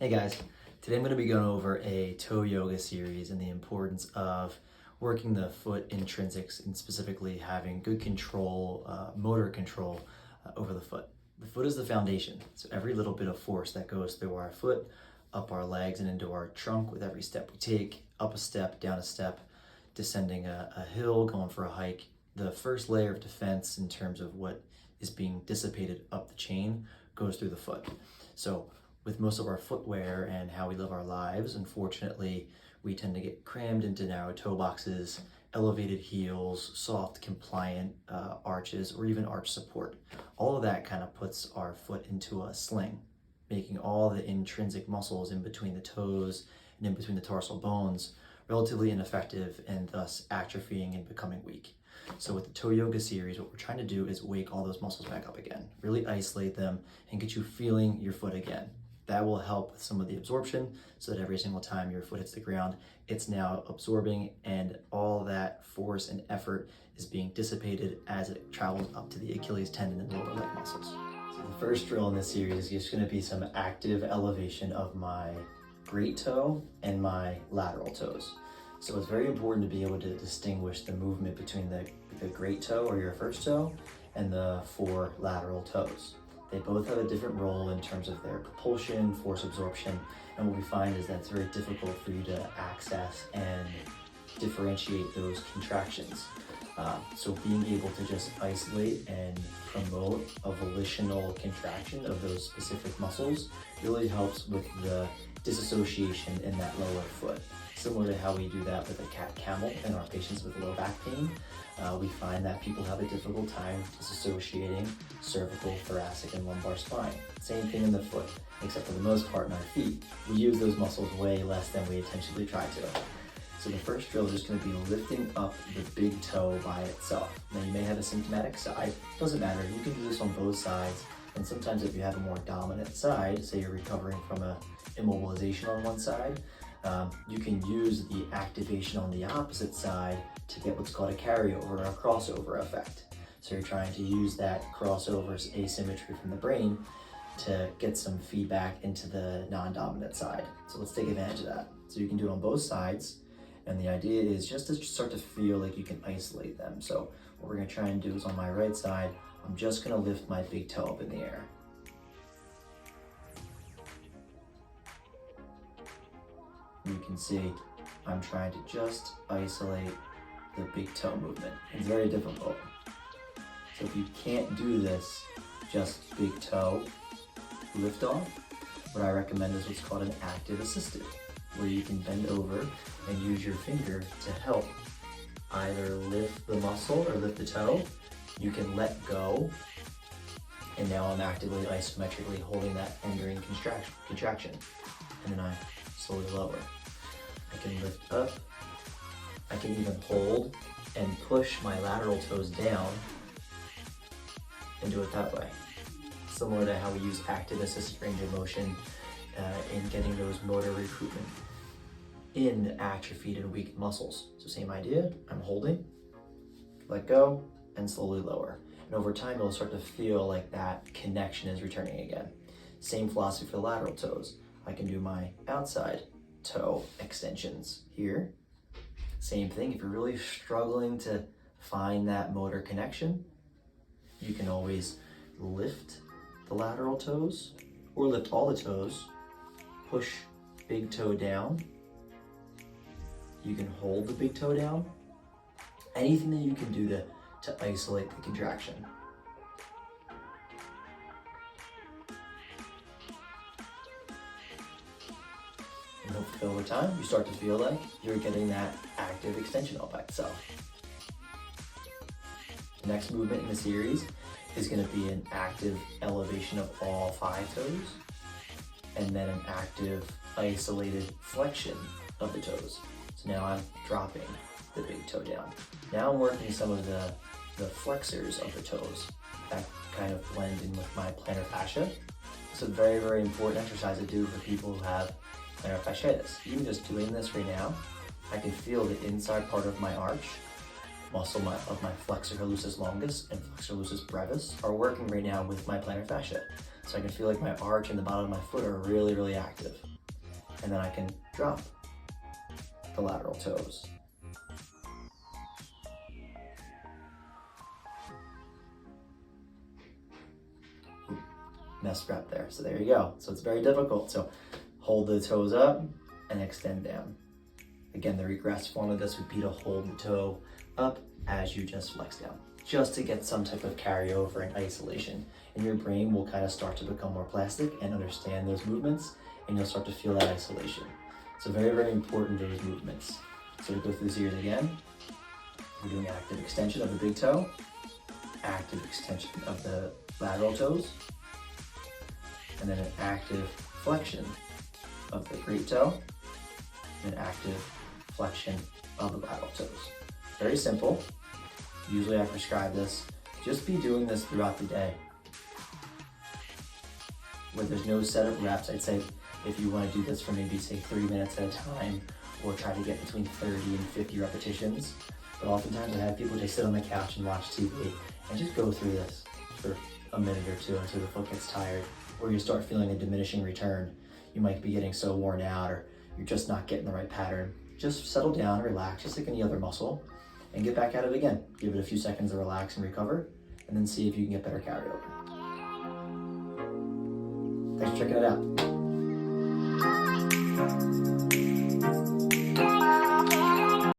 Hey guys, today I'm going to be going over a toe yoga series and the importance of working the foot intrinsics and specifically having good control, motor control over the foot. The foot is the foundation, so every little bit of force that goes through our foot, up our legs and into our trunk with every step we take, up a step, down a step, descending a hill, going for a hike, the first layer of defense in terms of what is being dissipated up the chain goes through the foot. So with most of our footwear and how we live our lives, unfortunately, we tend to get crammed into narrow toe boxes, elevated heels, soft, compliant arches, or even arch support. All of that kind of puts our foot into a sling, making all the intrinsic muscles in between the toes and in between the tarsal bones relatively ineffective and thus atrophying and becoming weak. So with the toe yoga series, what we're trying to do is wake all those muscles back up again, really isolate them and get you feeling your foot again. That will help with some of the absorption so that every single time your foot hits the ground, it's now absorbing and all that force and effort is being dissipated as it travels up to the Achilles tendon and lower leg muscles. So the first drill in this series is just going to be some active elevation of my great toe and my lateral toes. So it's very important to be able to distinguish the movement between the great toe or your first toe and the four lateral toes. They both have a different role in terms of their propulsion, force absorption, and what we find is that it's very difficult for you to access and differentiate those contractions. So being able to just isolate and promote a volitional contraction of those specific muscles really helps with the disassociation in that lower foot. Similar to how we do that with a cat-camel in our patients with low back pain. We find that people have a difficult time disassociating cervical, thoracic, and lumbar spine. Same thing in the foot, except for the most part in our feet. We use those muscles way less than we intentionally try to. So the first drill is just going to be lifting up the big toe by itself. Now you may have a symptomatic side, doesn't matter, you can do this on both sides. And sometimes if you have a more dominant side, say you're recovering from a immobilization on one side, you can use the activation on the opposite side to get what's called a carryover or a crossover effect. So you're trying to use that crossover asymmetry from the brain to get some feedback into the non-dominant side. So let's take advantage of that. So you can do it on both sides. And the idea is just to start to feel like you can isolate them. So what we're gonna try and do is on my right side, I'm just gonna lift my big toe up in the air. You can see I'm trying to just isolate the big toe movement. It's very difficult. So if you can't do this, just big toe lift off, what I recommend is what's called an active assisted, where you can bend over and use your finger to help either lift the muscle or lift the toe. You can let go, and now I'm actively isometrically holding that entering contraction, and then I slowly lower. I can lift up, I can even hold and push my lateral toes down and do it that way. Similar to how we use active assisted range of motion in getting those motor recruitment in atrophied and weakened muscles. So same idea, I'm holding, let go, and slowly lower. And over time, you'll start to feel like that connection is returning again. Same philosophy for the lateral toes. I can do my outside toe extensions here. Same thing, if you're really struggling to find that motor connection, you can always lift the lateral toes or lift all the toes, push big toe down. You can hold the big toe down. Anything that you can do to isolate the contraction. And hopefully over time, you start to feel like you're getting that active extension all by itself. The next movement in the series is going to be an active elevation of all 5 toes, and then an active isolated flexion of the toes. So now I'm dropping the big toe down. Now I'm working some of the flexors of the toes that kind of blend in with my plantar fascia. It's a very, very important exercise to do for people who have plantar fasciitis. Even just doing this right now, I can feel the inside part of my arch, muscle of my flexor hallucis longus and flexor hallucis brevis are working right now with my plantar fascia. So I can feel like my arch and the bottom of my foot are really, really active. and then I can drop the lateral toes. Messed up there. So there you go. So it's very difficult. So hold the toes up and extend down. Again, the regress form of this would be to hold the toe up as you just flex down, just to get some type of carryover and isolation. And your brain will kind of start to become more plastic and understand those movements, and you'll start to feel that isolation. So very, very important, those movements. So we go through the series again. We're doing active extension of the big toe, active extension of the lateral toes, and then an active flexion of the great toe, and an active flexion of the lateral toes. Very simple. Usually I prescribe this. Just be doing this throughout the day. Where there's no set of reps, I'd say if you want to do this for maybe say 3 minutes at a time, or try to get between 30 and 50 repetitions. But oftentimes I have people just sit on the couch and watch TV and just go through this for a minute or two until the foot gets tired, or you start feeling a diminishing return. You might be getting so worn out, or you're just not getting the right pattern. Just settle down, relax, just like any other muscle, and get back at it again. Give it a few seconds to relax and recover, and then see if you can get better carryover. Thanks for checking it out.